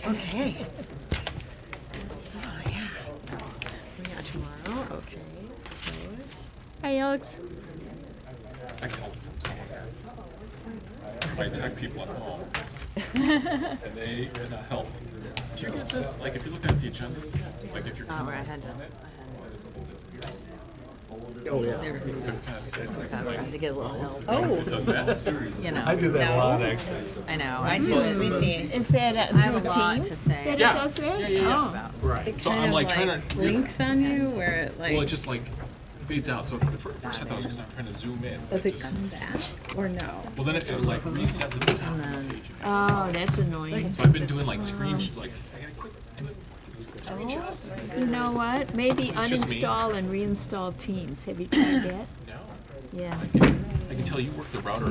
Okay. Oh, yeah. We got tomorrow, okay. Good. Hi, Alex. I can help from somewhere. I tech people at home, and they cannot help. Do you get this? Like, if you look at the agendas, like if you're Oh, coming where I had to. on it, it disappears. Oh, yeah. There's They're kind of sick. I had to get a little help. It does that. You know. I do that a lot, actually. I know. I do it. Let me see. Is that I have a through lot to Teams say. that Yeah. it does that? Yeah, yeah, yeah. Oh. Right. So I'm like trying to. links on you where it like. Well, it just like fades out. So at first I thought it was because I'm trying to zoom in. Does It it just- come back or no? Well, then it like resets at the top of the page. again. Oh, that's annoying. So I've been doing like like I gotta quick screenshot. You know what? Maybe It's just me. uninstall and reinstall Teams. Have you tried that? No. Yeah. I can tell you work the router.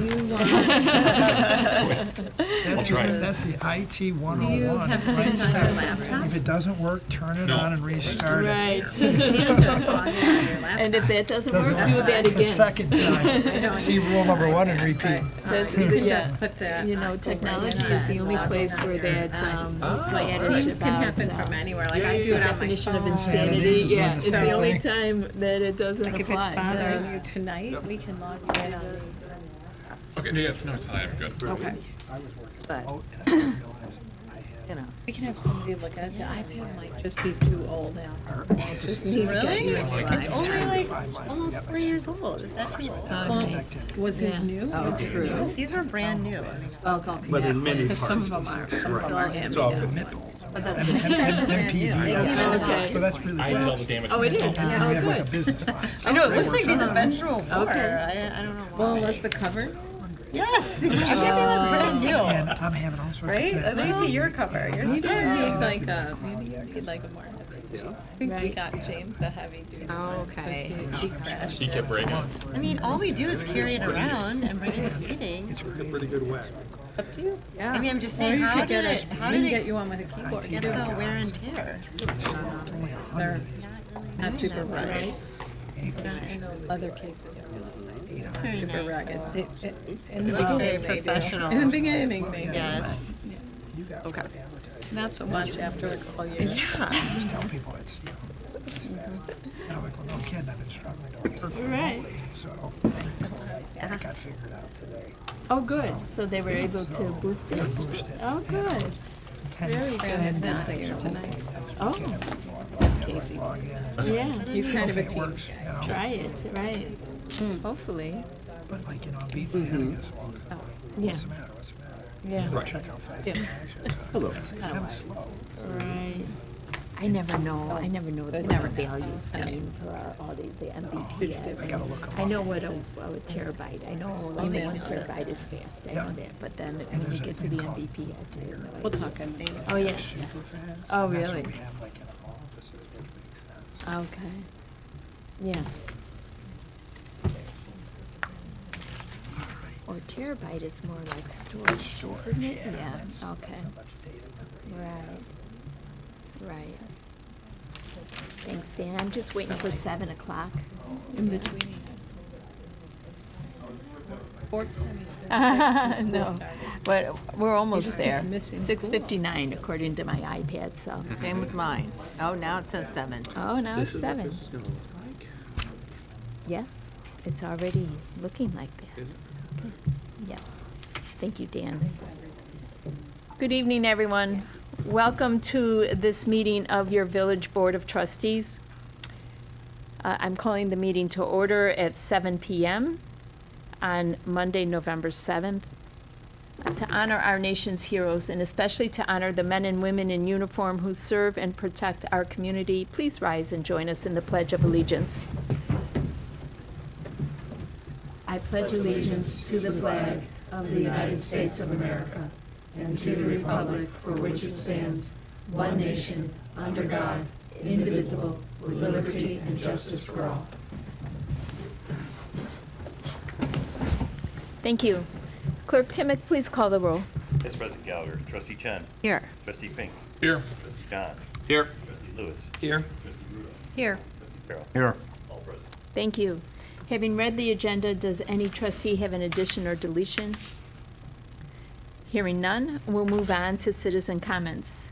That's try it. That's the IT 101. Right step. If it doesn't work, turn it No. on and restart it. Right. Just log in on your laptop. And if that doesn't Doesn't work, do work that the again. second time. See rule number 1 and repeat. That's, You can yeah. just put that. You know, technology is the only place where that adage Things can happen about from anywhere. Like I do the it on my definition of phone. insanity. Insanity Yeah, is it's the the only thing. time that it doesn't Like if apply. it's bothering you tonight, we can log you in on it. Okay, no, it's tonight. I'm good. Okay. But Oh, and I didn't realize I you had know. We can have somebody look at it. The iPad might just be too old now. Just need to get you a new It's iPad. only like 5 miles. almost 4 years old. Is that too old? Nice. Was his Yeah. new? Oh, true. These are brand new. Well, it's all But in many Because some parts, of them are. it's Some of them are hand It's all me down. nipples. But that's MPBS. Okay. So that's really I did all the fast. damage. Oh, it is? myself. And we Oh, have like a good. business line. I know, it looks like these have been through a war. Okay. I don't know why. Well, was the cover? Yes, everything was brand new. And I'm having all sorts Right? of Let me see your cover. Yours You is don't brand need new. like a, maybe you need like a more heavy duty. I think we Right. got James a heavy duty. Oh, okay. Because he crashed. He kept breaking. I mean, all we do is carry it around and bring it to meetings. It's a pretty good whack. Up to you. Yeah. I mean, I'm just Or saying, you how could did get it, a, how we did can get it you one with a keyboard. get so wear and tear? They're not super Not really. rugged. And those other cases are Very super nice, rugged. though. In the Very beginning they do. professional. In the beginning they do. Yes. but yeah. Not so much after a couple years. Yeah. Just tell people it's, it's fast. And I'm like, well, no kidding, I've been struggling to work Right. remotely, so thankfully it got figured out today. Oh, good. So they were able to boost it? Boost it. Oh, good. Very good. This later tonight. Oh, Casey. yeah. He's kind of a It team. works, you know, Try it, right. Hopefully. but like, you know, I'm beating my head against the wall. 'Cause I'm like, Yeah. what's the matter, what's the matter? Yeah. And then check how fast the action is. Hello. It's kind of slow. Right. I never know what the values mean for all the MBPS. I gotta look 'em I up. know what a terabyte, I know only 1 terabyte is fast, I know that, but then when there's you a get to thing the called- MBPS, I have no We'll idea. talk on data. Oh, yeah. Super fast. Oh, and that's really? what we have like in our offices, which makes sense. Okay. Yeah. Or terabyte is more like storage, isn't it? Yeah, that's- okay. that's how much data Right. Right. Thanks, Dan. I'm just waiting for 7 o'clock. In between. No, but we're almost just there. keeps missing 6:59 according to my iPad, so. Same with mine. Oh, now it says 7. Oh, now it's This is what 7. this is gonna look like. Yes, it's already looking like that. Okay. Yeah. Thank you, Dan. Good evening, everyone. Welcome to this meeting of your Village Board of Trustees. I'm calling the meeting to order at 7 p.m. on Monday, November 7th, to honor our nation's heroes and especially to honor the men and women in uniform who serve and protect our community. Please rise and join us in the Pledge of Allegiance. I pledge allegiance to the flag of the United States of America and to the republic for which it stands, one nation, under God, indivisible, with liberty and justice for all. Thank you. Clerk Timmick, please call the roll. Vice President Gallagher, Trustee Chen, Here. Trustee Fink, Here. Trustee John, Here. Trustee Lewis, Here. Trustee Rudolph, Here. Trustee Carroll. Here. All present. Thank you. Having read the agenda, does any trustee have an addition or deletion? Hearing none, we'll move on to citizen comments.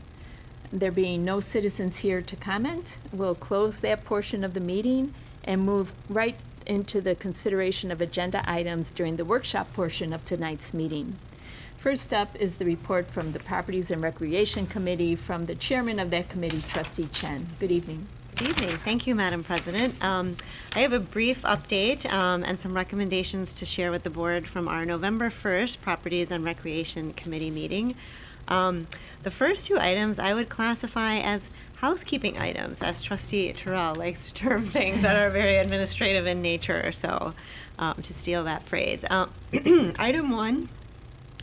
There being no citizens here to comment, we'll close that portion of the meeting and move right into the consideration of agenda items during the workshop portion of tonight's meeting. First up is the report from the Properties and Recreation Committee from the chairman of that committee, Trustee Chen. Good evening. Good evening. Thank you, Madam President. I have a brief update and some recommendations to share with the board from our November 1st Properties and Recreation Committee meeting. The first two items I would classify as housekeeping items, as Trustee Terrell likes to term things that are very administrative in nature, so to steal that phrase. Item one,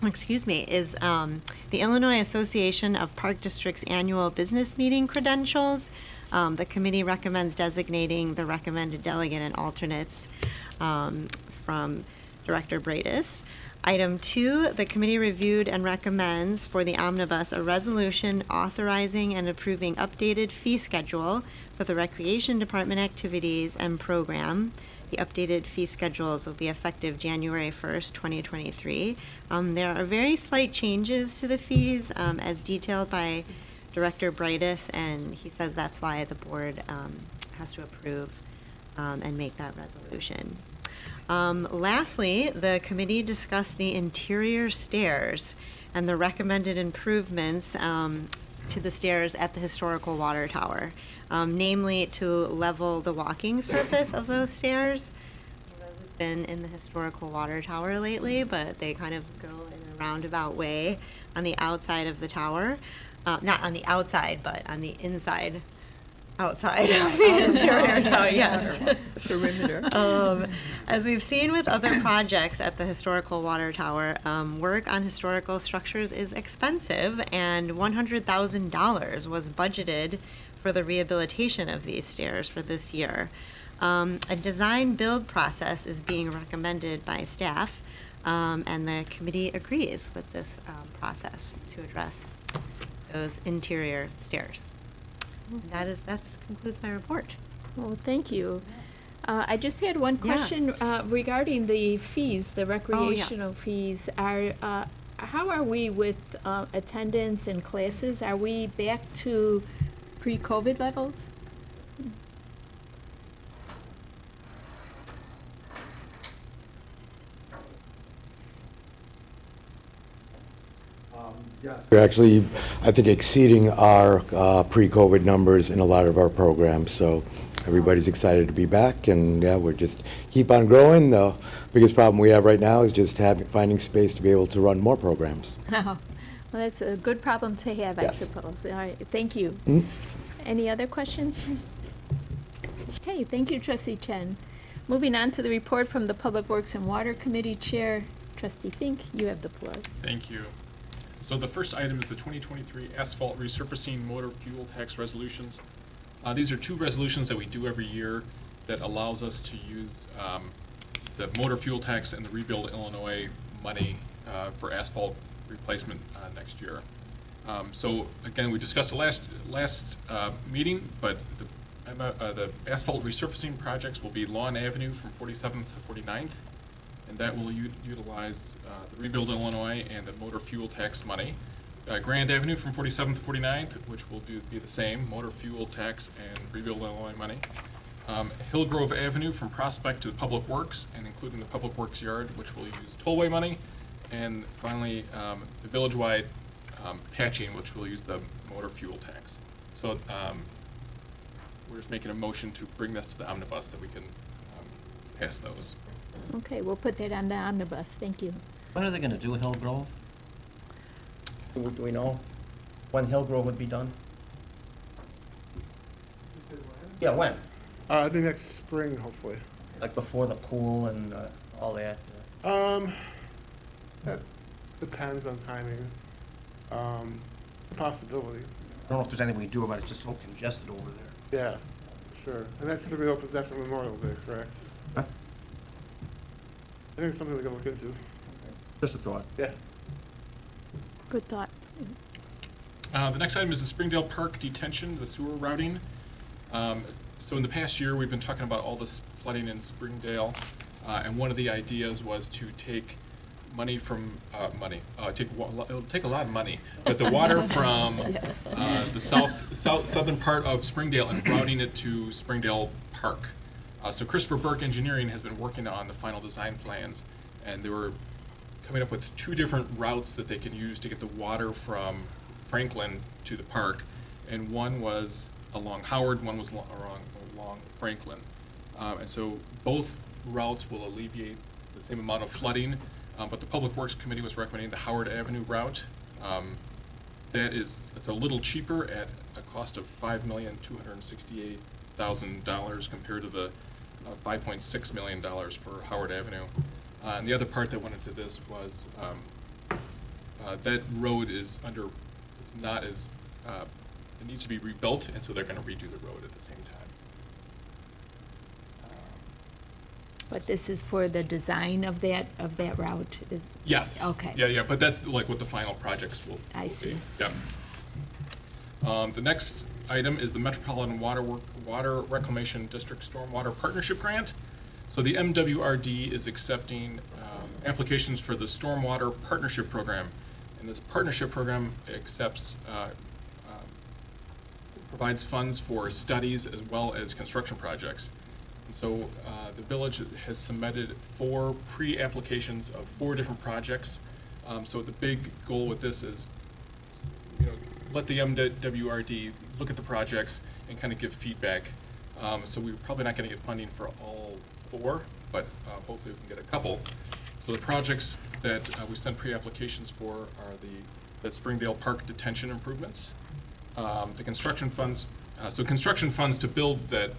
is the Illinois Association of Park Districts Annual Business Meeting credentials. The committee recommends designating the recommended delegate and alternates from Director Bradis. Item two, the committee reviewed and recommends for the omnibus a resolution authorizing and approving updated fee schedule for the Recreation Department activities and program. The updated fee schedules will be effective January 1st, 2023. There are very slight changes to the fees as detailed by Director Bradis, and he says that's why the board has to approve and make that resolution. Lastly, the committee discussed the interior stairs and the recommended improvements to the stairs at the historical water tower, namely to level the walking surface of those stairs. I've been in the historical water tower lately, but they kind of go in a roundabout way on the outside of the tower. Not on the outside, but on the inside, outside of the interior tower, yes. Perimeter. As we've seen with other projects at the historical water tower, work on historical structures is expensive, and $100,000 was budgeted for the rehabilitation of these stairs for this year. A design-build process is being recommended by staff, and the committee agrees with this process to address those interior stairs. That concludes my report. Well, thank you. I just had one question regarding the fees, the recreational fees. How are we with attendance and classes? Are we back to pre-COVID levels? We're actually, I think, exceeding our pre-COVID numbers in a lot of our programs, so everybody's excited to be back, and yeah, we're just keep on growing. The biggest problem we have right now is just finding space to be able to run more programs. Oh, well, that's a good problem to have, I Yes. suppose. All right, thank you. Mm-hmm. Any other questions? Okay, thank you, Trustee Chen. Moving on to the report from the Public Works and Water Committee Chair, Trustee Fink, you have the floor. Thank you. So the first item is the 2023 asphalt resurfacing motor fuel tax resolutions. These are two resolutions that we do every year that allows us to use the motor fuel tax and the Rebuild Illinois money for asphalt replacement next year. So again, we discussed the last meeting, but the asphalt resurfacing projects will be Lawn Avenue from 47th to 49th, and that will utilize the Rebuild Illinois and the motor fuel tax money. Grand Avenue from 47th to 49th, which will be the same, motor fuel tax and Rebuild Illinois money. Hillgrove Avenue from Prospect to the Public Works, and including the Public Works Yard, which will use tollway money. And finally, the village-wide patching, which will use the motor fuel tax. So we're just making a motion to bring this to the omnibus that we can pass those. Okay, we'll put that on the omnibus, thank you. When are they gonna do Hillgrove? Do we know when Hillgrove would be done? Yeah, when? I think next spring, hopefully. Like before the pool and all that? That depends on timing. It's a possibility. I don't know if there's anything we can do about it, it's just so congested over there. Yeah, sure. And that typically opens after Memorial Day, correct? Huh? I think it's something we can look into. Just a thought. Yeah. Good thought. The next item is the Springdale Park detention, the sewer routing. So in the past year, we've been talking about all this flooding in Springdale, and one of the ideas was to take money from, it'll take a lot of money, but the water from the southern part of Springdale and routing it to Springdale Park. So Christopher Burke Engineering has been working on the final design plans, and they were coming up with 2 different routes that they can use to get the water from Franklin to the park. And one was along Howard, one was along Franklin. And so both routes will alleviate the same amount of flooding, but the Public Works Committee was recommending the Howard Avenue route. It's a little cheaper at a cost of $5,268,000 compared to the $5.6 million for Howard Avenue. And the other part that went into this was that road is it's not as, it needs to be rebuilt, and so they're going to redo the road at the same time. But this is for the design of that route, is? Yes. Okay. Yeah, but that's like what the final projects will I be. see. Yeah. The next item is the Metropolitan Water Reclamation District Stormwater Partnership Grant. So the MWRD is accepting applications for the Stormwater Partnership Program. And this partnership program provides funds for studies as well as construction projects. And so the village has submitted 4 pre-applications of 4 different projects. So the big goal with this is, let the MWRD look at the projects and kind of give feedback. So we're probably not going to get funding for all 4, but hopefully we can get a couple. So the projects that we sent pre-applications for are the Springdale Park detention improvements, the construction funds. So construction funds to build that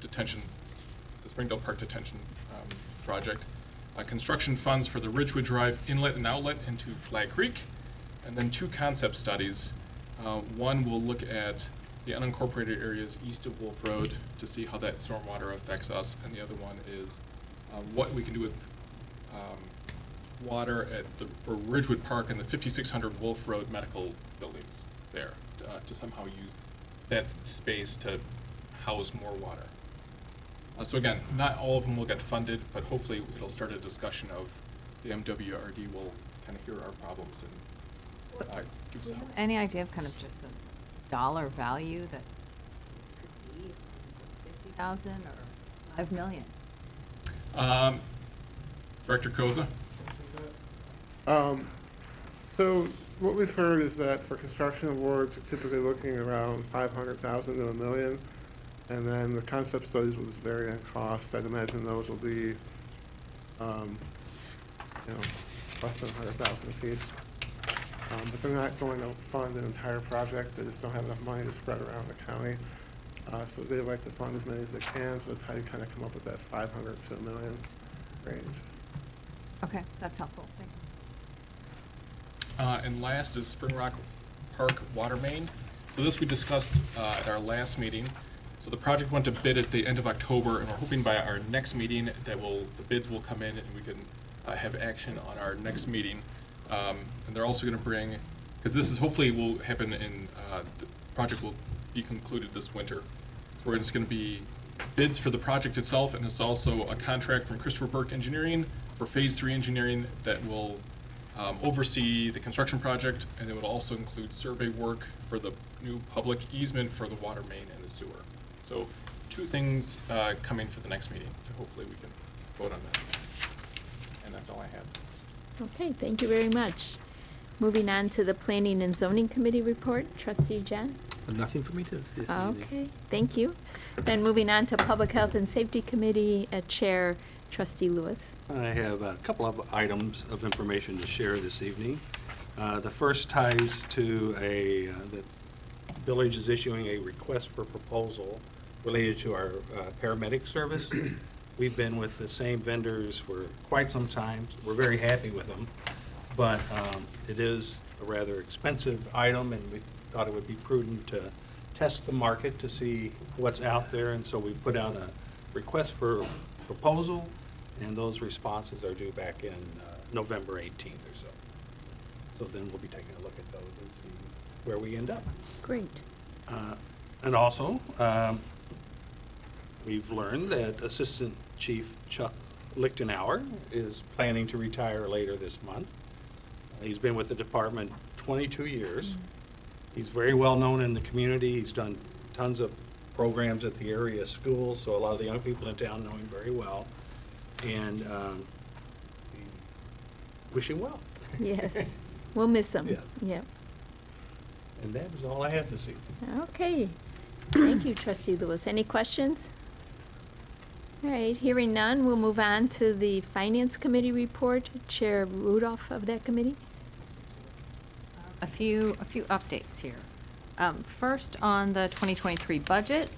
the Springdale Park detention project. Construction funds for the Ridgewood Drive inlet and outlet into Flag Creek, and then 2 concept studies. One will look at the unincorporated areas east of Wolf Road to see how that stormwater affects us, and the other one is what we can do with water for Ridgewood Park and the 5600 Wolf Road medical buildings there, to somehow use that space to house more water. So again, not all of them will get funded, but hopefully it'll start a discussion of the MWRD will kind of hear our problems and give us help. Any idea of kind of just the dollar value that could be? Is it 50,000 or 5 million? Director Koza? So what we've heard is that for construction awards, we're typically looking around 500,000 to $1 million. And then the concept studies will just vary in cost. I'd imagine those will be, less than 100,000 apiece. But they're not going to fund an entire project. They just don't have enough money to spread around the county. So they like to fund as many as they can. So that's how you kind of come up with that 500 to $1 million range. Okay, that's helpful. Thanks. And last is Spring Rock Park water main. So this we discussed at our last meeting. So the project went to bid at the end of October, and we're hoping by our next meeting that the bids will come in and we can have action on our next meeting. And they're also going to bring, because this is hopefully will happen in, the project will be concluded this winter. So we're just going to be bids for the project itself, and it's also a contract from Christopher Burke Engineering for Phase 3 engineering that will oversee the construction project, and it would also include survey work for the new public easement for the water main and the sewer. So 2 things coming for the next meeting, so hopefully we can vote on that. And that's all I have. Okay, thank you very much. Moving on to the Planning and Zoning Committee report, Trustee Jen. Nothing for me to this evening. Okay, thank you. Then moving on to Public Health and Safety Committee, Chair Trustee Lewis. I have a couple of items of information to share this evening. The first ties to the village is issuing a request for proposal related to our paramedic service. We've been with the same vendors for quite some time. We're very happy with them, but it is a rather expensive item, and we thought it would be prudent to test the market to see what's out there, and so we've put out a request for proposal, and those responses are due back in November 18th or so. So then we'll be taking a look at those and see where we end up. Great. And also, we've learned that Assistant Chief Chuck Lichtenauer is planning to retire later this month. He's been with the department 22 years. He's very well known in the community. He's done tons of programs at the area schools, so a lot of the young people in town know him very well. And wish him well. Yes, we'll miss him. Yes. Yep. And that is all I have this evening. Okay. Thank you, Trustee Lewis. Any questions? All right, hearing none, we'll move on to the Finance Committee report. Chair Rudolph of that committee. A few updates here. First, on the 2023 budget,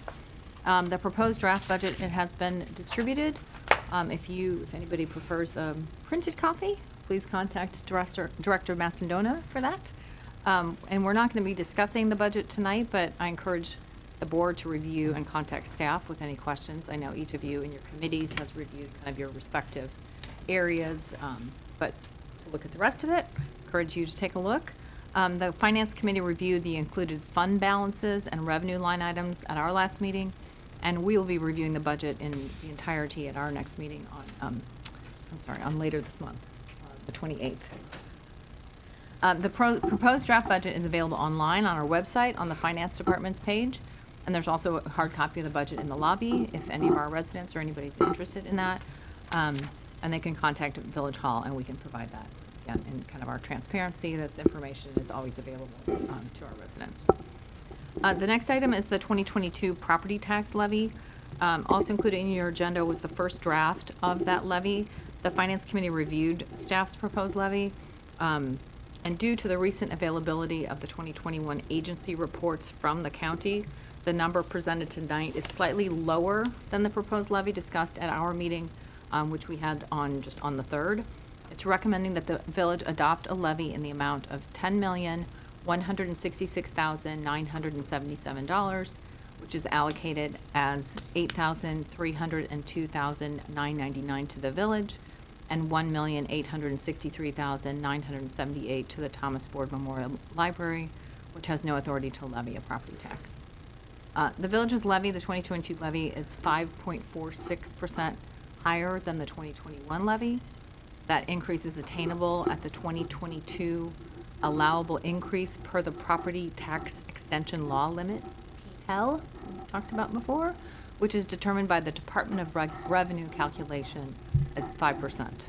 the proposed draft budget, it has been distributed. If anybody prefers a printed copy, please contact Director Mastandona for that. And we're not going to be discussing the budget tonight, but I encourage the board to review and contact staff with any questions. I know each of you in your committees has reviewed kind of your respective areas, but to look at the rest of it, encourage you to take a look. The Finance Committee reviewed the included fund balances and revenue line items at our last meeting, and we will be reviewing the budget in the entirety at our next meeting on later this month, the 28th. The proposed draft budget is available online on our website on the Finance Department's page, and there's also a hard copy of the budget in the lobby if any of our residents or anybody's interested in that. And they can contact Village Hall, and we can provide that. Again, in kind of our transparency, this information is always available to our residents. The next item is the 2022 property tax levy. Also included in your agenda was the first draft of that levy. The Finance Committee reviewed staff's proposed levy. And due to the recent availability of the 2021 agency reports from the county, the number presented tonight is slightly lower than the proposed levy discussed at our meeting, which we had on the 3rd. It's recommending that the village adopt a levy in the amount of $10,166,977, which is allocated as $8,302,999 to the village and $1,863,978 to the Thomas Ford Memorial Library, which has no authority to levy a property tax. The village's levy, the 2022 levy, is 5.46% higher than the 2021 levy. That increase is attainable at the 2022 allowable increase per the property tax extension law limit, PTEL, we talked about before, which is determined by the Department of Revenue calculation as 5%.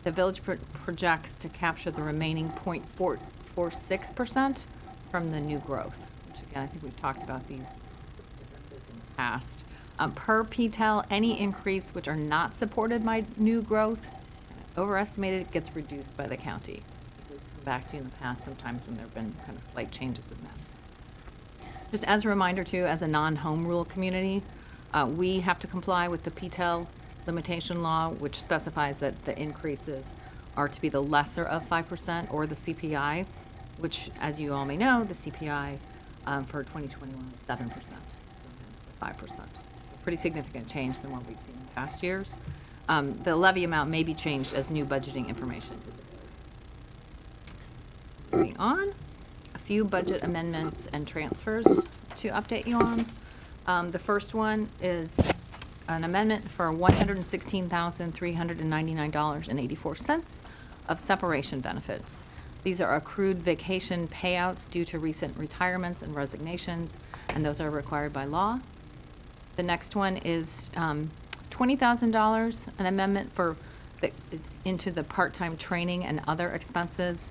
The village projects to capture the remaining 0.46% from the new growth, which again, I think we've talked about these differences in the past. Per PTEL, any increase which are not supported by new growth, overestimated, gets reduced by the county. We've come back to you in the past sometimes when there have been kind of slight changes in that. Just as a reminder too, as a non-home rule community, we have to comply with the PTEL limitation law, which specifies that the increases are to be the lesser of 5% or the CPI, which, as you all may know, the CPI for 2021 is 7%, so hence the 5%. So pretty significant change than what we've seen in past years. The levy amount may be changed as new budgeting information is available. Moving on, a few budget amendments and transfers to update you on. The first one is an amendment for $116,399.84 of separation benefits. These are accrued vacation payouts due to recent retirements and resignations, and those are required by law. The next one is $20,000, an amendment that is into the part-time training and other expenses.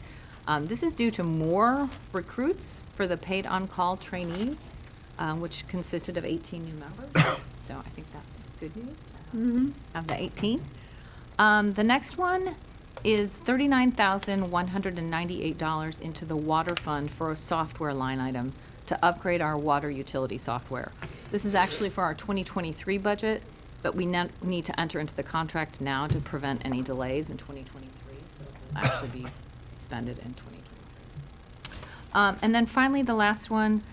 This is due to more recruits for the paid on-call trainees, which consisted of 18 new members. So I think that's good news to have the 18. The next one is $39,198 into the water fund for a software line item to upgrade our water utility software. This is actually for our 2023 budget, but we need to enter into the contract now to prevent any delays in 2023, so it will actually be expended in 2023. And then finally, the last one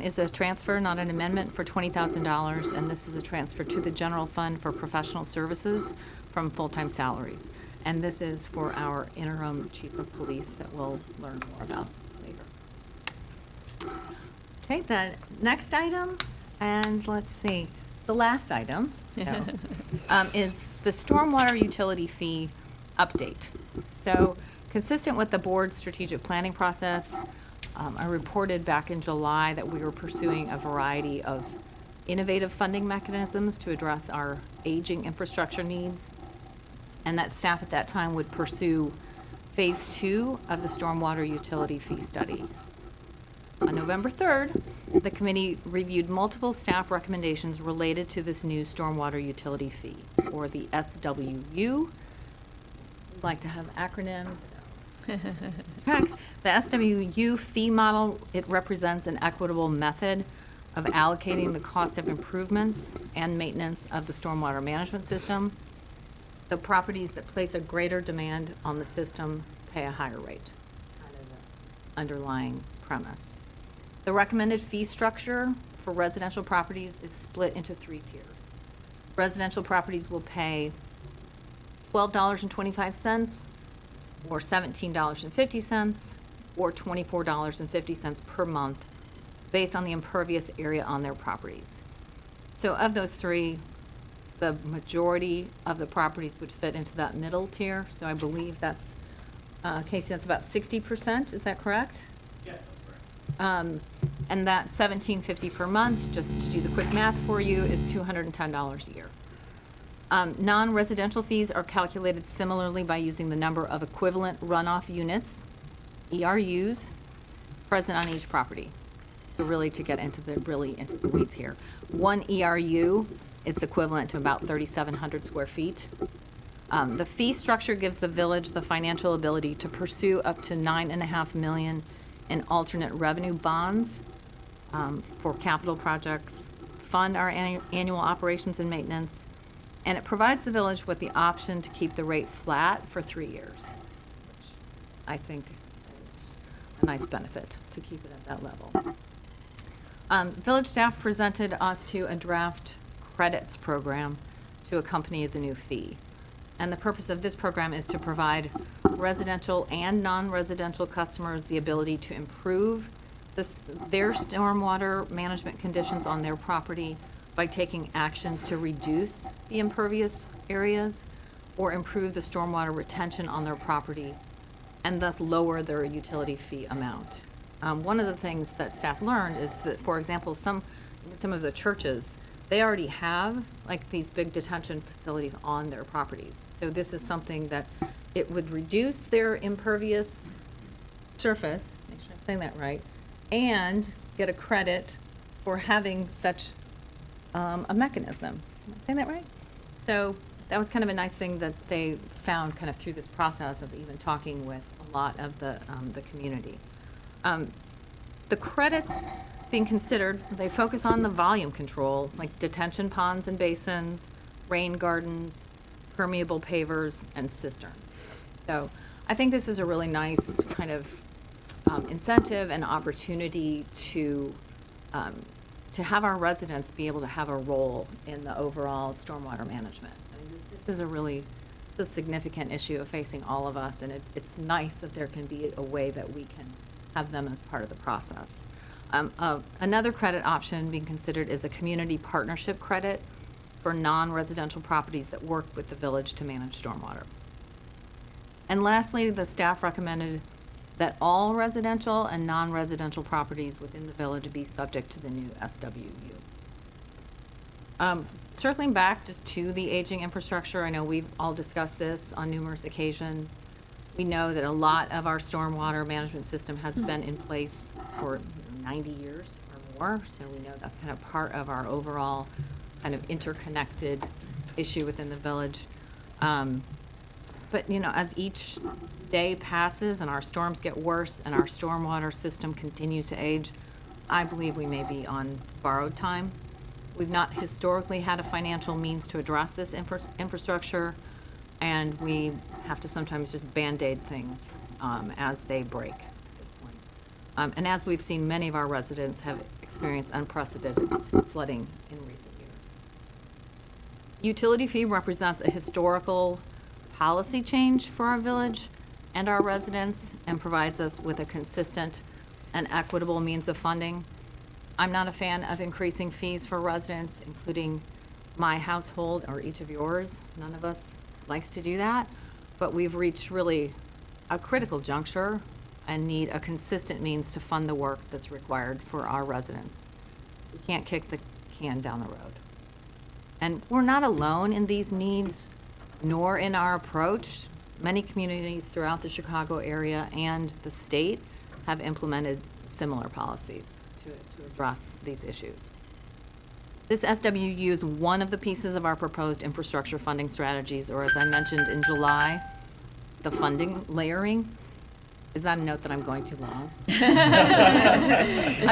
is a transfer, not an amendment, for $20,000, and this is a transfer to the general fund for professional services from full-time salaries. And this is for our interim chief of police that we'll learn more about later. Okay, the next item, and let's see, It's the last item, so, is the stormwater utility fee update. So, consistent with the board's strategic planning process, I reported back in July that we were pursuing a variety of innovative funding mechanisms to address our aging infrastructure needs, and that staff at that time would pursue Phase 2 of the stormwater utility fee study. On November 3rd, the committee reviewed multiple staff recommendations related to this new stormwater utility fee, or the SWU. We like to have acronyms. Heck, the SWU fee model, it represents an equitable method of allocating the cost of improvements and maintenance of the stormwater management system. The properties that place a greater demand on the system pay a higher rate. It's kind of the underlying premise. The recommended fee structure for residential properties is split into 3 tiers. Residential properties will pay $12.25, or $17.50, or $24.50 per month, based on the impervious area on their properties. So of those 3, the majority of the properties would fit into that middle tier. So I believe that's, Casey, that's about 60%, is that correct? Yeah, that's correct. And that $17.50 per month, just to do the quick math for you, is $210 a year. Non-residential fees are calculated similarly by using the number of equivalent runoff units, ERUs, present on each property. So really to get into the weeds here. 1 ERU, it's equivalent to about 3,700 square feet. The fee structure gives the village the financial ability to pursue up to $9.5 million in alternate revenue bonds for capital projects, fund our annual operations and maintenance, and it provides the village with the option to keep the rate flat for 3 years, which I think is a nice benefit to keep it at that level. Village staff presented us to a draft credits program to accompany the new fee. And the purpose of this program is to provide residential and non-residential customers the ability to improve their stormwater management conditions on their property by taking actions to reduce the impervious areas or improve the stormwater retention on their property and thus lower their utility fee amount. One of the things that staff learned is that, for example, some of the churches, they already have like these big detention facilities on their properties. So this is something that it would reduce their impervious surface, make sure I'm saying that right, and get a credit for having such a mechanism. Am I saying that right? So that was kind of a nice thing that they found kind of through this process of even talking with a lot of the community. The credits being considered, they focus on the volume control, like detention ponds and basins, rain gardens, permeable pavers, and cisterns. So I think this is a really nice kind of incentive and opportunity to have our residents be able to have a role in the overall stormwater management. I mean, this is a significant issue facing all of us, and it's nice that there can be a way that we can have them as part of the process. Another credit option being considered is a community partnership credit for non-residential properties that work with the village to manage stormwater. And lastly, the staff recommended that all residential and non-residential properties within the village be subject to the new SWU. Circling back just to the aging infrastructure, I know we've all discussed this on numerous occasions. We know that a lot of our stormwater management system has been in place for 90 years or more, so we know that's kind of part of our overall kind of interconnected issue within the village. But, you know, as each day passes and our storms get worse and our stormwater system continues to age, I believe we may be on borrowed time. We've not historically had a financial means to address this infrastructure, and we have to sometimes just Band-Aid things as they break at this point. And as we've seen, many of our residents have experienced unprecedented flooding in recent years. Utility fee represents a historical policy change for our village and our residents and provides us with a consistent and equitable means of funding. I'm not a fan of increasing fees for residents, including my household or each of yours. None of us likes to do that, but we've reached really a critical juncture and need a consistent means to fund the work that's required for our residents. We can't kick the can down the road. And we're not alone in these needs, nor in our approach. Many communities throughout the Chicago area and the state have implemented similar policies to address these issues. This SWU is one of the pieces of our proposed infrastructure funding strategies, or as I mentioned in July, the funding layering. Is that a note that I'm going too long? I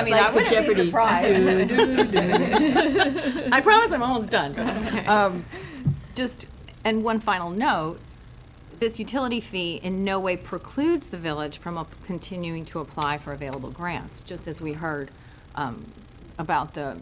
mean, I wouldn't be surprised. I promise I'm almost done. And one final note, this utility fee in no way precludes the village from continuing to apply for available grants, just as we heard about the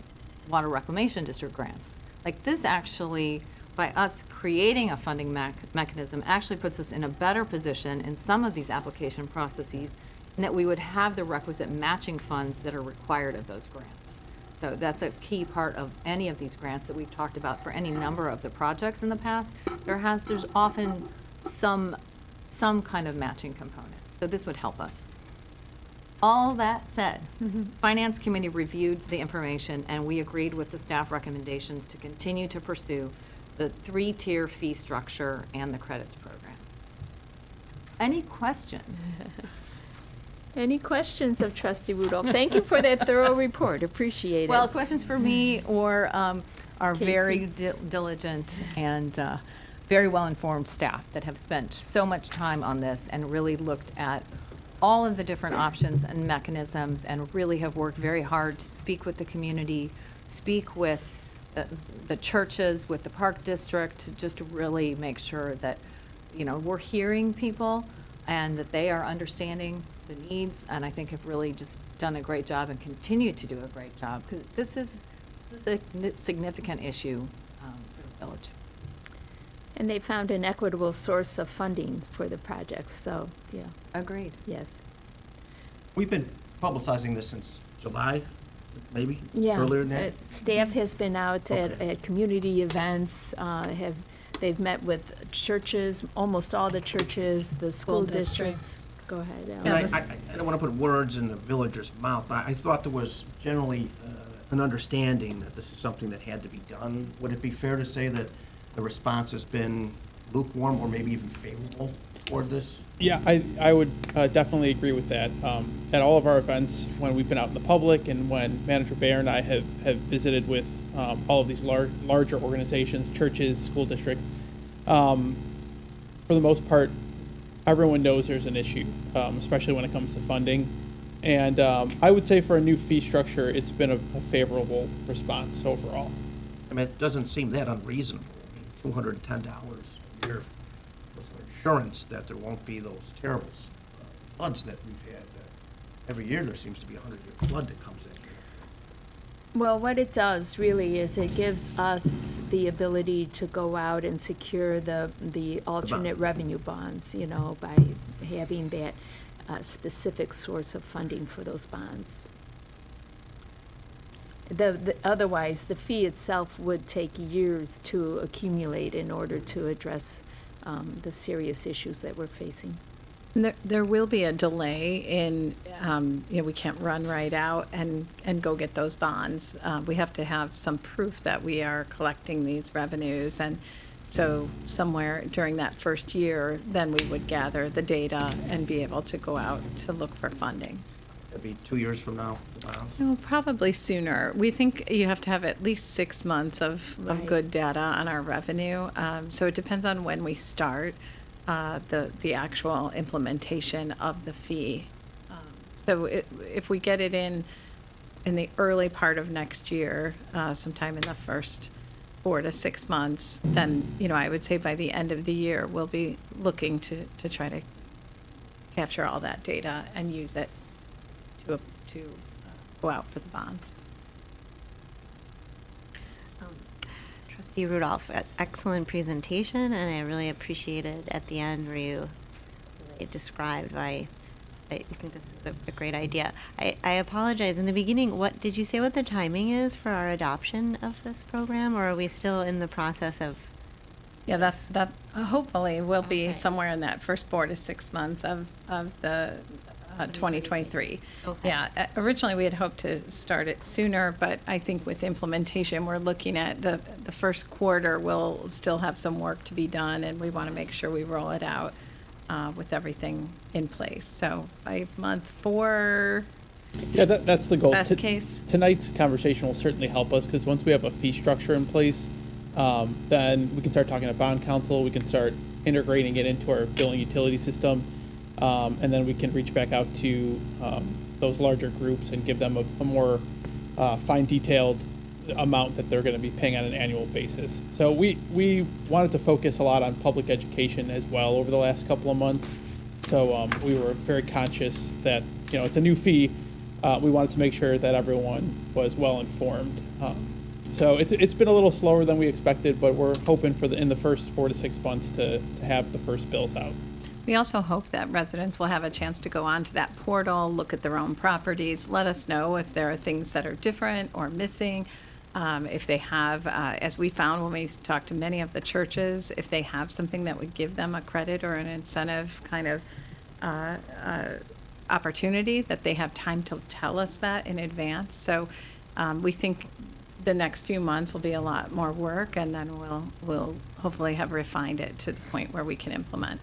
Water Reclamation District grants. Like this actually, by us creating a funding mechanism, actually puts us in a better position in some of these application processes, and that we would have the requisite matching funds that are required of those grants. So that's a key part of any of these grants that we've talked about for any number of the projects in the past. There's often some kind of matching component. So this would help us. All that said, Finance Committee reviewed the information and we agreed with the staff recommendations to continue to pursue the 3-tier fee structure and the credits program. Any questions? Any questions of Trustee Rudolph? Thank you for that thorough report. Appreciate it. Well, questions for me or our Casey. very diligent and very well-informed staff that have spent so much time on this and really looked at all of the different options and mechanisms and really have worked very hard to speak with the community, speak with the churches, with the Park District, to just really make sure that, you know, we're hearing people and that they are understanding the needs, and I think have really just done a great job and continue to do a great job, because this is a significant issue for the village. And they found an equitable source of funding for the projects, so, yeah. Agreed. Yes. We've been publicizing this since July, maybe? Yeah. Earlier than that? Staff has been out at Okay. community events, they've met with churches, almost all the churches, the school districts. Go ahead, And Alice. I don't want to put words in the villager's mouth, but I thought there was generally an understanding that this is something that had to be done. Would it be fair to say that the response has been lukewarm or maybe even favorable toward this? Yeah, I would definitely agree with that. At all of our events, when we've been out in the public and when Manager Bayer and I have visited with all of these larger organizations, churches, school districts, for the most part, everyone knows there's an issue, especially when it comes to funding. And I would say for a new fee structure, it's been a favorable response overall. I mean, it doesn't seem that unreasonable. I mean, $210 a year for some insurance that there won't be those terrible floods that we've had. Every year there seems to be a 100-year flood that comes in. Well, what it does really is it gives us the ability to go out and secure the alternate revenue bonds, you know, by having that specific source of funding for those bonds. Otherwise, the fee itself would take years to accumulate in order to address the serious issues that we're facing. There will be a delay in, we can't run right out and go get those bonds. We have to have some proof that we are collecting these revenues. And so somewhere during that first year, then we would gather the data and be able to go out to look for funding. That'd be 2 years from now. No, probably sooner. We think you have to have at least 6 months of good data on our revenue. So it depends on when we start the actual implementation of the fee. So if we get it in the early part of next year, sometime in the first 4 to 6 months, then, I would say by the end of the year, we'll be looking to try to capture all that data and use it to go out for the bonds. Trustee Rudolph, excellent presentation, and I really appreciated at the end where you really described why I think this is a great idea. I apologize. In the beginning, what did you say what the timing is for our adoption of this program, or are we still in the process of? Yeah, that hopefully will be Okay. somewhere in that first 4 to 6 months of the 2023. Okay. Yeah, originally we had hoped to start it sooner, but I think with implementation, we're looking at the first quarter will still have some work to be done, and we want to make sure we roll it out with everything in place. So by month 4, Yeah, that's the goal. best case. Tonight's conversation will certainly help us, because once we have a fee structure in place, then we can start talking to bond counsel, we can start integrating it into our billing utility system, and then we can reach back out to those larger groups and give them a more fine detailed amount that they're going to be paying on an annual basis. So we wanted to focus a lot on public education as well over the last couple of months. So we were very conscious that, it's a new fee. We wanted to make sure that everyone was well informed. So it's been a little slower than we expected, but we're hoping in the first 4 to 6 months to have the first bills out. We also hope that residents will have a chance to go onto that portal, look at their own properties, let us know if there are things that are different or missing. If they have, as we found when we talked to many of the churches, if they have something that would give them a credit or an incentive kind of opportunity, that they have time to tell us that in advance. So we think the next few months will be a lot more work, and then we'll hopefully have refined it to the point where we can implement.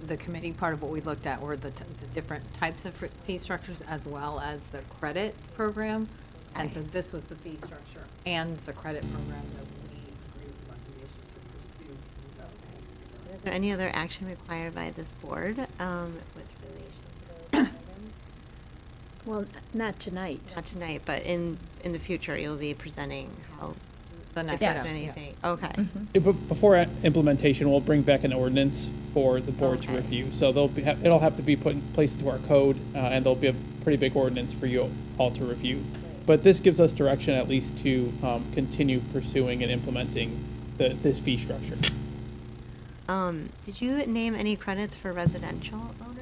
The committee, part of what we looked at were the different types of fee structures as well as the credit program. And so this was the fee structure and the credit program that we agreed with the recommendation to pursue those. Is there any other action required by this board with relation to those items? Well, not tonight. Not tonight, but in the future, you'll be presenting how, The if next there's steps, yeah. anything. Okay. Mm-hmm. Yeah, but before implementation, we'll bring back an ordinance for the board to Okay. review. So it'll have to be put in place into our code, and there'll be a pretty big ordinance for you all to review. But this gives us direction at least to continue pursuing and implementing this fee structure. Did you name any credits for residential owners?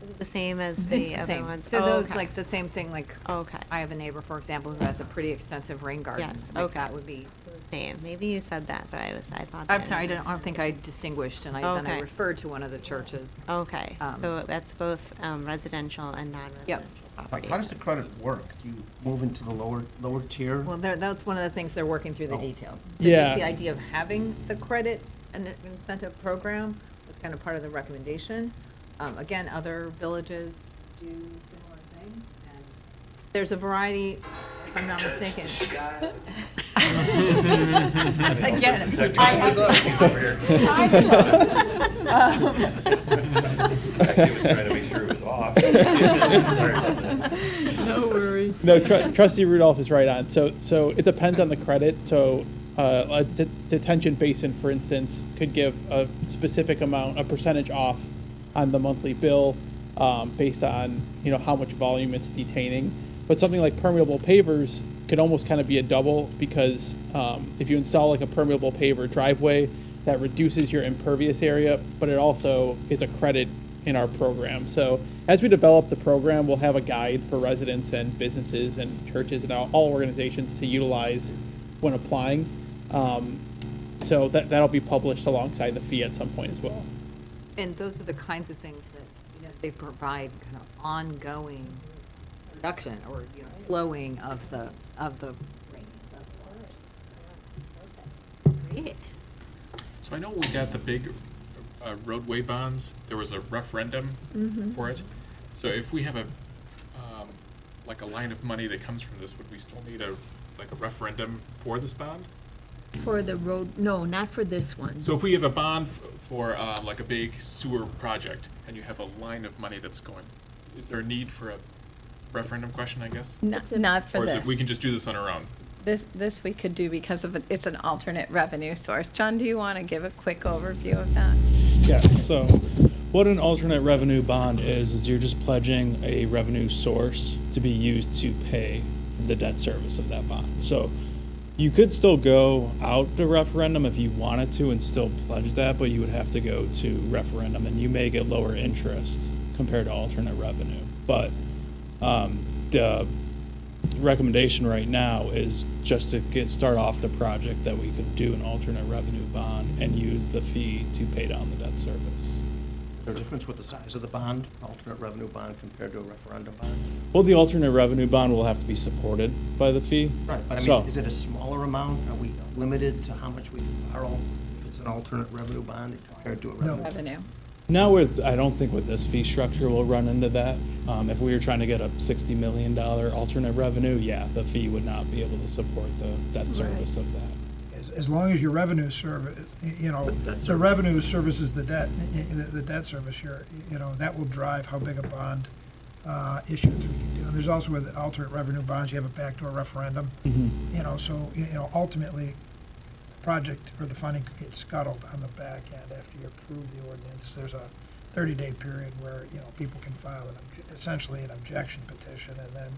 Is it the same as It's the the other same. ones? So Oh, those, okay. like, the same thing, like, Okay. I have a neighbor, for example, who has a pretty extensive rain garden. Yes, Like, okay. that would be, So the same. Maybe you said that, but I thought. I'm that sorry, I was don't think I distinguished, and then I Okay. referred to one of the churches. Okay, Um, so that's both residential and non-residential properties. How does the credit work? Do you move into the lower tier? Well, that's one of the things they're working through the Oh. details. So Yeah. just the idea of having the credit and incentive program was kind of part of the recommendation. Again, other villages do similar things, and there's a variety, if I'm not mistaken. Again, He's over here. Actually, I was trying to make sure it was off. Sorry about that. No worries. No, Trustee Rudolph is right on. So it depends on the credit. So a detention basin, for instance, could give a specific amount, a percentage off on the monthly bill based on how much volume it's detaining. But something like permeable pavers could almost kind of be a double, because if you install like a permeable paver driveway, that reduces your impervious area, but it also is a credit in our program. So as we develop the program, we'll have a guide for residents and businesses and churches and all organizations to utilize when applying. So that'll be published alongside the fee at some point as well. And those are the kinds of things that, they provide kind of ongoing reduction or, slowing of the rate. Great. So I know we got the big roadway bonds. There was a referendum for it. So if we have like a line of money that comes from this, would we still need a referendum for this bond? For the road, no, not for this one. So if we have a bond for like a big sewer project, and you have a line of money that's going, is there a need for a referendum question, I guess? Not for Or is this. it, we can just do this on our own? This we could do because it's an alternate revenue source. John, do you want to give a quick overview of that? Yeah, so what an alternate revenue bond is you're just pledging a revenue source to be used to pay the debt service of that bond. So You could still go out to referendum if you wanted to and still pledge that, but you would have to go to referendum and you may get lower interest compared to alternate revenue. But the recommendation right now is just to start off the project that we could do an alternate revenue bond and use the fee to pay down the debt service. Is there a difference with the size of the bond, alternate revenue bond compared to a referendum bond? Well, the alternate revenue bond will have to be supported by the fee. Right, but I So- mean, is it a smaller amount? Are we limited to how much we can borrow if it's an alternate revenue bond compared to a revenue? Revenue. Now I don't think with this fee structure we'll run into that. If we were trying to get a $60 million alternate revenue, yeah, the fee would not be able to support the debt service of that. As long as your revenue the revenue services the debt service, that will drive how big a bond issuance we can do. And there's also with alternate revenue bonds, you have a backdoor referendum. So ultimately, the project or the funding could get scuttled on the back end after you approve the ordinance. There's a 30-day period where, people can file essentially an objection petition, and then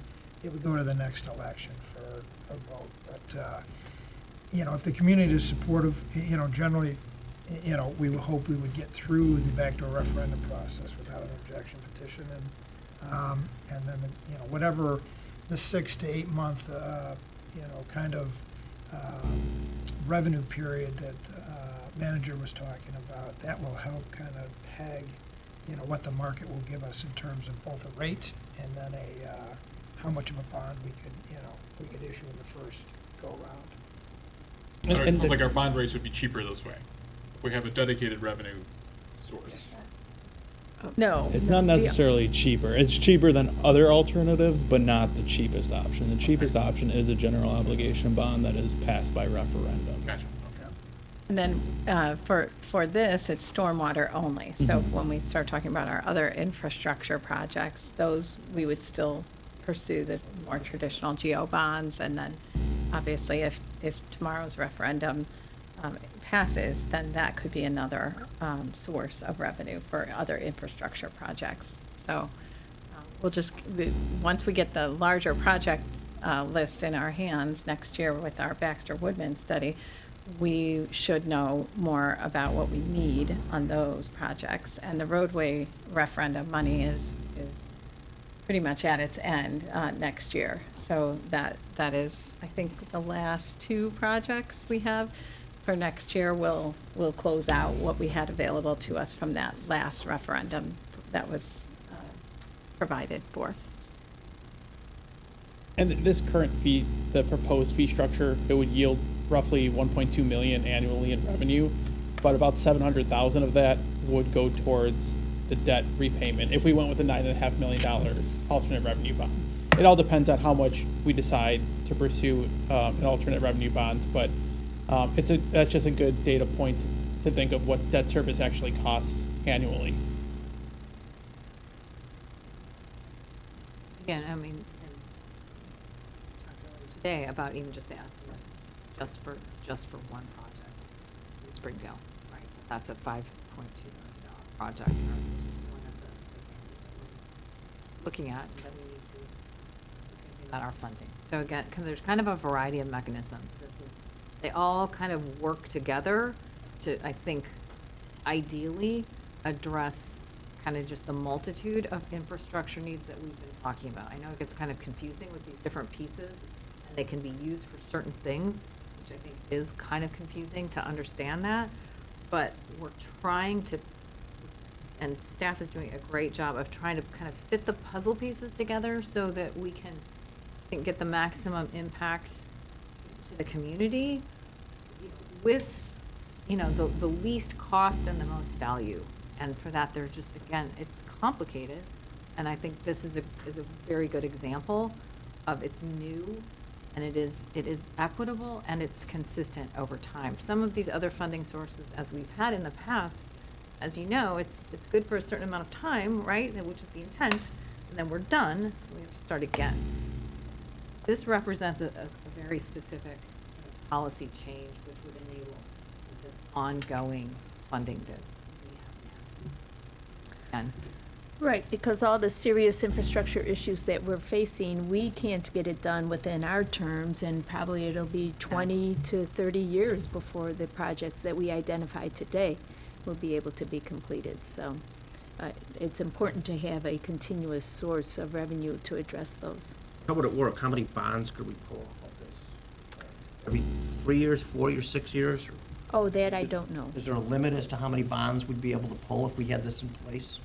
it would go to the next election for a vote. But, if the community is supportive, generally, we would hope we would get through the backdoor referendum process without an objection petition. And then, whatever the 6 to 8 month, kind of revenue period that manager was talking about, that will help kind of peg, what the market will give us in terms of both a rate and then how much of a bond we could issue in the first go-round. It sounds like our bond rates would be cheaper this way. We have a dedicated revenue source. No. It's not necessarily cheaper. It's cheaper than other alternatives, but not the cheapest option. The cheapest option is a general obligation bond that is passed by referendum. Gotcha. And then for this, it's stormwater only. So when we start talking about our other infrastructure projects, those we would still pursue the more traditional geo bonds. And then obviously if tomorrow's referendum passes, then that could be another source of revenue for other infrastructure projects. So once we get the larger project list in our hands next year with our Baxter Woodman study, we should know more about what we need on those projects. And the roadway referendum money is pretty much at its end next year. So that is, I think, the last 2 projects we have for next year will close out what we had available to us from that last referendum that was provided for. And this current fee, the proposed fee structure, it would yield roughly 1.2 million annually in revenue, but about 700,000 of that would go towards the debt repayment if we went with a $9.5 million alternate revenue bond. It all depends on how much we decide to pursue an alternate revenue bond, but that's just a good data point to think of what debt service actually costs annually. Again, I mean, today about even just the estimates, just for one project in Springdale, right? That's a $5.2 million project. One of the things looking at, and then we need to think about our funding. So again, there's kind of a variety of mechanisms. They all kind of work together to, I think, ideally address kind of just the multitude of infrastructure needs that we've been talking about. I know it gets kind of confusing with these different pieces, and they can be used for certain things, which I think is kind of confusing to understand that. But we're trying to, and staff is doing a great job of trying to kind of fit the puzzle pieces together so that we can, I think, get the maximum impact to the community with, the least cost and the most value. And for that, they're just, again, it's complicated. And I think this is a very good example of it's new, and it is equitable, and it's consistent over time. Some of these other funding sources, as we've had in the past, as you know, it's good for a certain amount of time, right? Which is the intent, and then we're done, and we have to start again. This represents a very specific policy change, which would enable this ongoing funding that we have now. And Right, because all the serious infrastructure issues that we're facing, we can't get it done within our terms, and probably it'll be 20 to 30 years before the projects that we identified today will be able to be completed. So it's important to have a continuous source of revenue to address those. How would it work? How many bonds could we pull off of this? Every 3 years, 4 years, 6 years? Oh, that I don't know. Is there a limit as to how many bonds we'd be able to pull if we had this in place?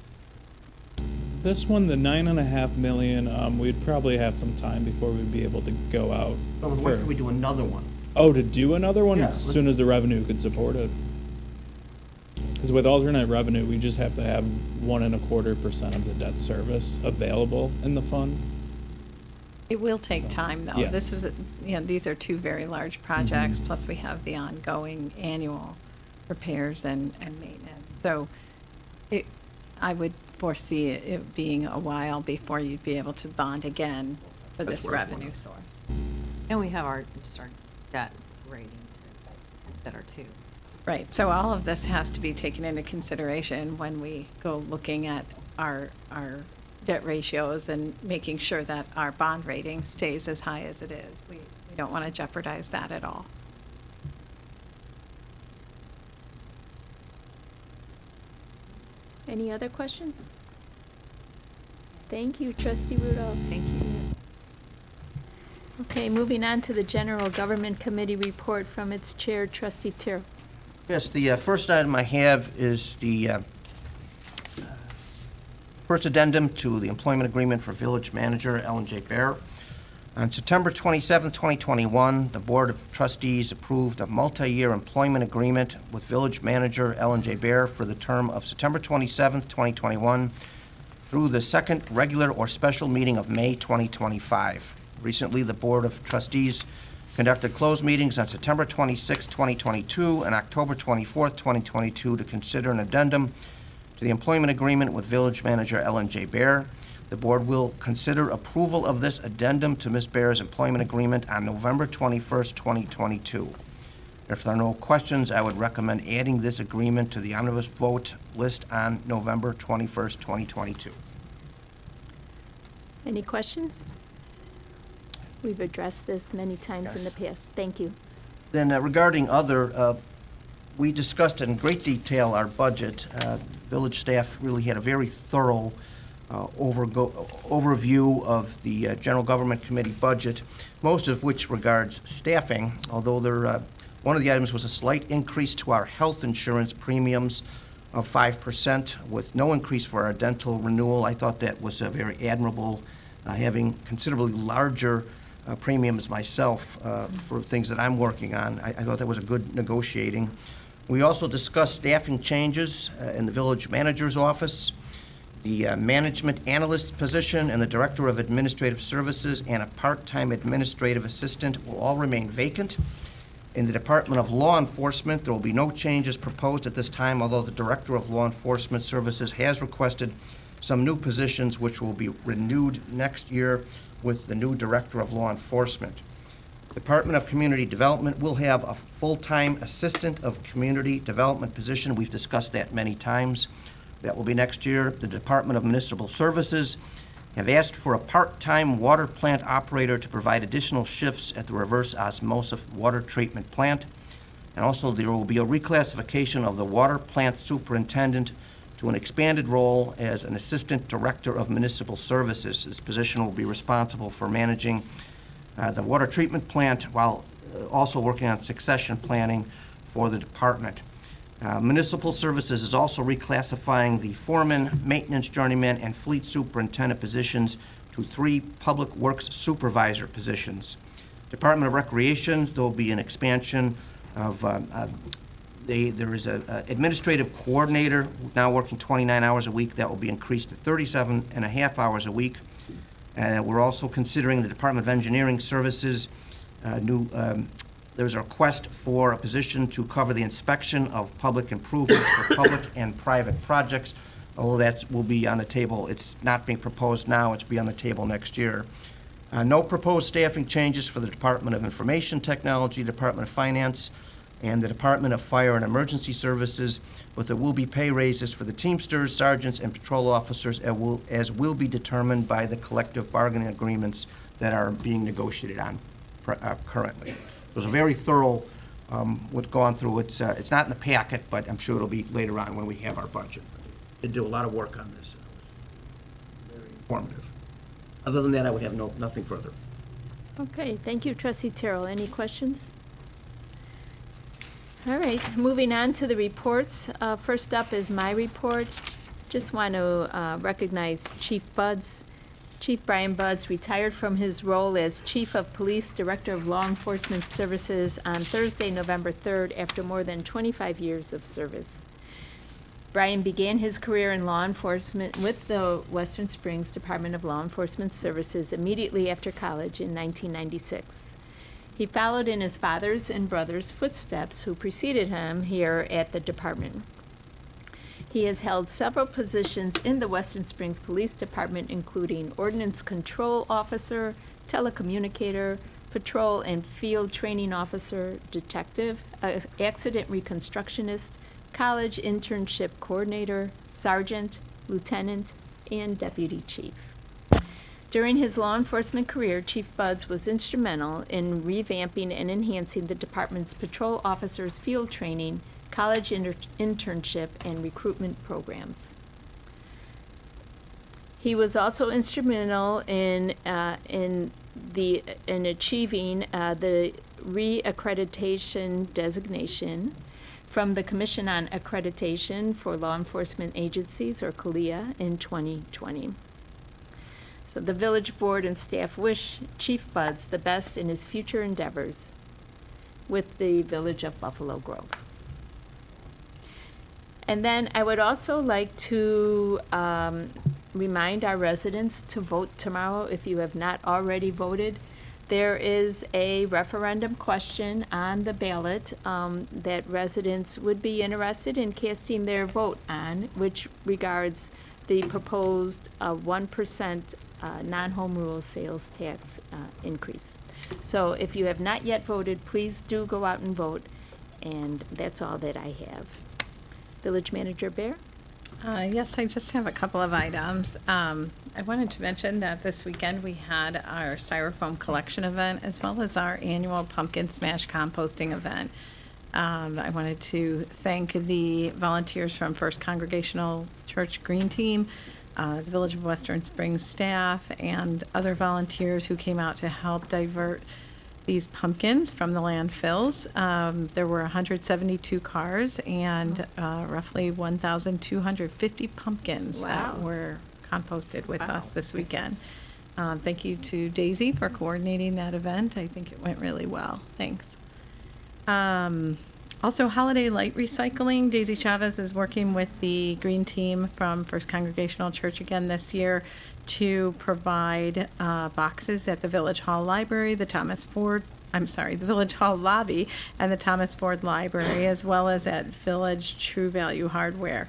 This one, the 9.5 million, we'd probably have some time before we'd be able to go out. So when could we do another one? Oh, to do another one? Yeah, As soon as the revenue could support it. Because with alternate revenue, we just have to have 1.25% of the debt service available in the fund. It will take time, though. Yeah. This is, these are two very large projects, plus we have the ongoing annual repairs and maintenance. So I would foresee it being a while before you'd be able to bond again for this revenue source. And we have our debt rating to consider too. Right, so all of this has to be taken into consideration when we go looking at our debt ratios and making sure that our bond rating stays as high as it is. We don't want to jeopardize that at all. Any other questions? Thank you, Trustee Rudolph. Thank you. Okay, moving on to the General Government Committee report from its chair, Trustee Terrell. Yes, the first item I have is the first addendum to the employment agreement for Village Manager Ellen J. Bear. On September 27, 2021, the Board of Trustees approved a multi-year employment agreement with Village Manager Ellen J. Bear for the term of September 27, 2021 through the second regular or special meeting of May 2025. Recently, the Board of Trustees conducted closed meetings on September 26, 2022 and October 24, 2022 to consider an addendum to the employment agreement with Village Manager Ellen J. Bear. The board will consider approval of this addendum to Ms. Bear's employment agreement on November 21st, 2022. If there are no questions, I would recommend adding this agreement to the omnibus vote list on November 21st, 2022. Any questions? We've addressed this many times in the past. Thank you. Then regarding other, we discussed in great detail our budget. Village staff really had a very thorough overview of the General Government Committee budget, most of which regards staffing, although one of the items was a slight increase to our health insurance premiums of 5% with no increase for our dental renewal. I thought that was very admirable, having considerably larger premiums myself for things that I'm working on. I thought that was a good negotiating. We also discussed staffing changes in the village manager's office. The management analyst position and the director of administrative services and a part-time administrative assistant will all remain vacant. In the Department of Law Enforcement, there will be no changes proposed at this time, although the director of law enforcement services has requested some new positions which will be renewed next year with the new director of law enforcement. Department of Community Development will have a full-time assistant of community development position. We've discussed that many times. That will be next year. The Department of Municipal Services have asked for a part-time water plant operator to provide additional shifts at the reverse osmosis water treatment plant. And also there will be a reclassification of the water plant superintendent to an expanded role as an assistant director of municipal services. This position will be responsible for managing the water treatment plant while also working on succession planning for the department. Municipal Services is also reclassifying the foreman, maintenance journeyman, and fleet superintendent positions to 3 public works supervisor positions. Department of Recreation, there will be an expansion of, there is an administrative coordinator now working 29 hours a week. That will be increased to 37.5 hours a week. We're also considering the Department of Engineering Services, there's a request for a position to cover the inspection of public improvements for public and private projects, although that will be on the table. It's not being proposed now. It's be on the table next year. No proposed staffing changes for the Department of Information Technology, Department of Finance, and the Department of Fire and Emergency Services, but there will be pay raises for the Teamsters, sergeants, and patrol officers, as will be determined by the collective bargaining agreements that are being negotiated on currently. It was a very thorough, what's gone through. It's not in the packet, but I'm sure it'll be later on when we have our budget. They do a lot of work on this. It was very informative. Other than that, I would have nothing further. Okay, thank you, Trustee Terrell. Any questions? All right, moving on to the reports. First up is my report. Just want to recognize Chief Buds. Chief Brian Buds retired from his role as Chief of Police, Director of Law Enforcement Services on Thursday, November 3rd, after more than 25 years of service. Brian began his career in law enforcement with the Western Springs Department of Law Enforcement Services immediately after college in 1996. He followed in his father's and brother's footsteps, who preceded him here at the department. He has held several positions in the Western Springs Police Department, including Ordnance Control Officer, Telecommunicator, Patrol and Field Training Officer, Detective, Accident Reconstructionist, College Internship Coordinator, Sergeant, Lieutenant, and Deputy Chief. During his law enforcement career, Chief Buds was instrumental in revamping and enhancing the department's patrol officers' field training, college internship, and recruitment programs. He was also instrumental in achieving the re-accreditation designation from the Commission on Accreditation for Law Enforcement Agencies, or CALEA, in 2020. So the village board and staff wish Chief Buds the best in his future endeavors with the village of Buffalo Grove. And then I would also like to remind our residents to vote tomorrow if you have not already voted. There is a referendum question on the ballot that residents would be interested in casting their vote on, which regards the proposed 1% non-home rule sales tax increase. So if you have not yet voted, please do go out and vote, and that's all that I have. Village Manager Bear? Yes, I just have a couple of items. I wanted to mention that this weekend we had our styrofoam collection event as well as our annual pumpkin smash composting event. I wanted to thank the volunteers from First Congregational Church Green Team, the Village of Western Springs staff, and other volunteers who came out to help divert these pumpkins from the landfills. There were 172 cars and roughly 1,250 pumpkins that were composted with us this weekend. Thank you to Daisy for coordinating that event. I think it went really well. Thanks. Also, holiday light recycling. Daisy Chavez is working with the Green Team from First Congregational Church again this year to provide boxes at the Village Hall Library, the Village Hall Lobby, and the Thomas Ford Library, as well as at Village True Value Hardware.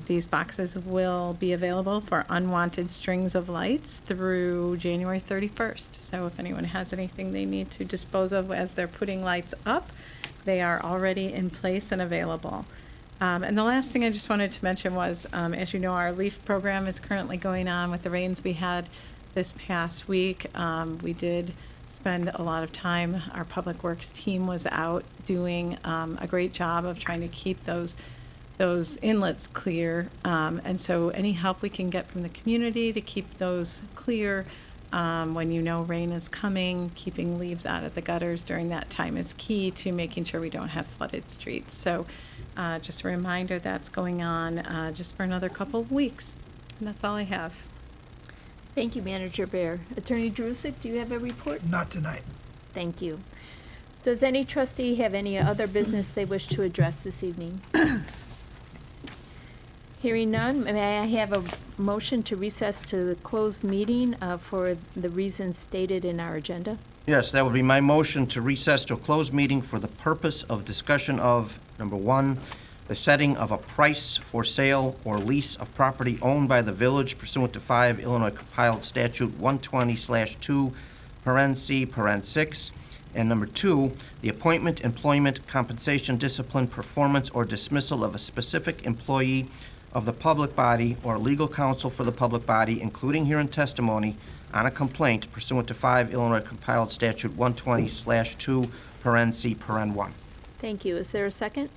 These boxes will be available for unwanted strings of lights through January 31st. So if anyone has anything they need to dispose of as they're putting lights up, they are already in place and available. And the last thing I just wanted to mention was, as you know, our LEAF program is currently going on with the rains we had this past week. We did spend a lot of time. Our Public Works team was out doing a great job of trying to keep those inlets clear. And so any help we can get from the community to keep those clear when you know rain is coming, keeping leaves out of the gutters during that time is key to making sure we don't have flooded streets. So just a reminder that's going on just for another couple of weeks. And that's all I have. Thank you, Manager Bear. Attorney Drusik, do you have a report? Not tonight. Thank you. Does any trustee have any other business they wish to address this evening? Hearing none, may I have a motion to recess to the closed meeting for the reasons stated in our agenda? Yes, that would be my motion to recess to a closed meeting for the purpose of discussion of, number one, the setting of a price for sale or lease of property owned by the village pursuant to 5 Illinois compiled statute 120/2, paren C, paren 6, And number 2, the appointment, employment, compensation, discipline, performance, or dismissal of a specific employee of the public body or legal counsel for the public body, including hearing testimony on a complaint pursuant to 5 Illinois compiled statute 120/2, paren C, paren 1. Thank you. Is there a second?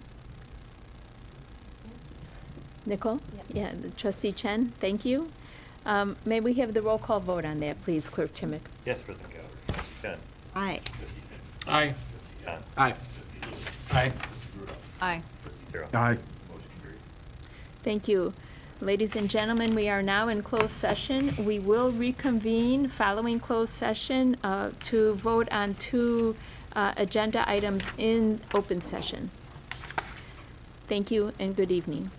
Nicole? Yeah, trustee Chen, thank you. May we have the roll call vote on that, please, Clerk Timick? Yes, President Coward. Ken. Aye. Aye. Ken. Aye. Aye. Aye. Carol. Aye. Motion carries. Thank you. Ladies and gentlemen, we are now in closed session. We will reconvene following closed session to vote on 2 agenda items in open session. Thank you and good evening.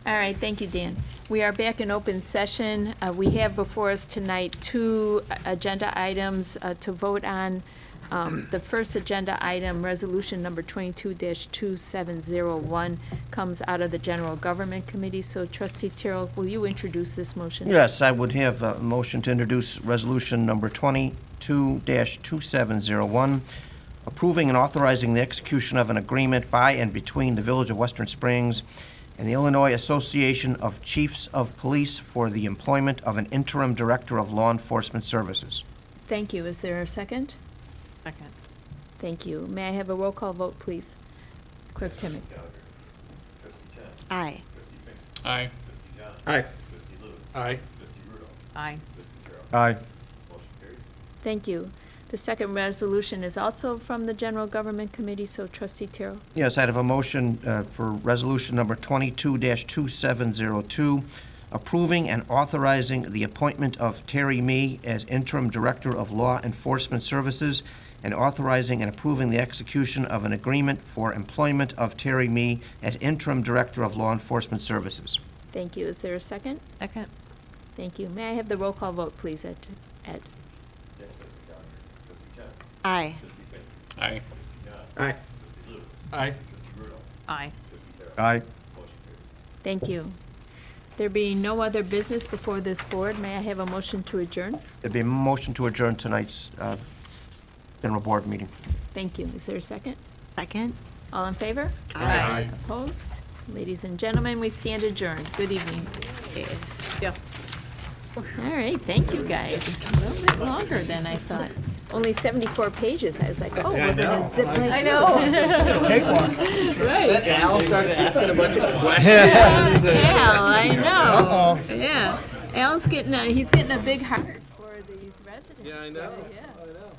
All right, thank you, Dan. We are back in open session. We have before us tonight two agenda items to vote on. The first agenda item, resolution number 22-2701, comes out of the General Government Committee. So trustee Terrell, will you introduce this motion? Yes, I would have a motion to introduce resolution number 22-2701, approving and authorizing the execution of an agreement by and between the Village of Western Springs and the Illinois Association of Chiefs of Police for the employment of an interim director of law enforcement services. Thank you. Is there a second? Second. Thank you. May I have a roll call vote, please? Clerk Timmon. Aye. Aye. Aye. Aye. Aye. Aye. Thank you. The second resolution is also from the General Government Committee, so trustee Terrell. Yes, I'd have a motion for resolution number 22-2702, approving and authorizing the appointment of Terry Mee as interim director of law enforcement services and authorizing and approving the execution of an agreement for employment of Terry Mee as interim director of law enforcement services. Thank you. Is there a second? Second. Thank you. May I have the roll call vote, please, Ed? Aye. Aye. Aye. Aye. Aye. Aye. Thank you. There being no other business before this board, may I have a motion to adjourn? There'd be a motion to adjourn tonight's general board meeting. Thank you. Is there a second? Second? All in favor? Aye. Opposed? Ladies and gentlemen, we stand adjourned. Good evening. Yeah. All right, thank you, guys. A little bit longer than I thought. Only 74 pages. I was like, oh, we're gonna zip right through. I know. Cakewalk. Right. Al started asking a bunch of Al, I know. Yeah. Al's getting he's getting a big heart for these residents. Yeah, I know. Yeah. I know.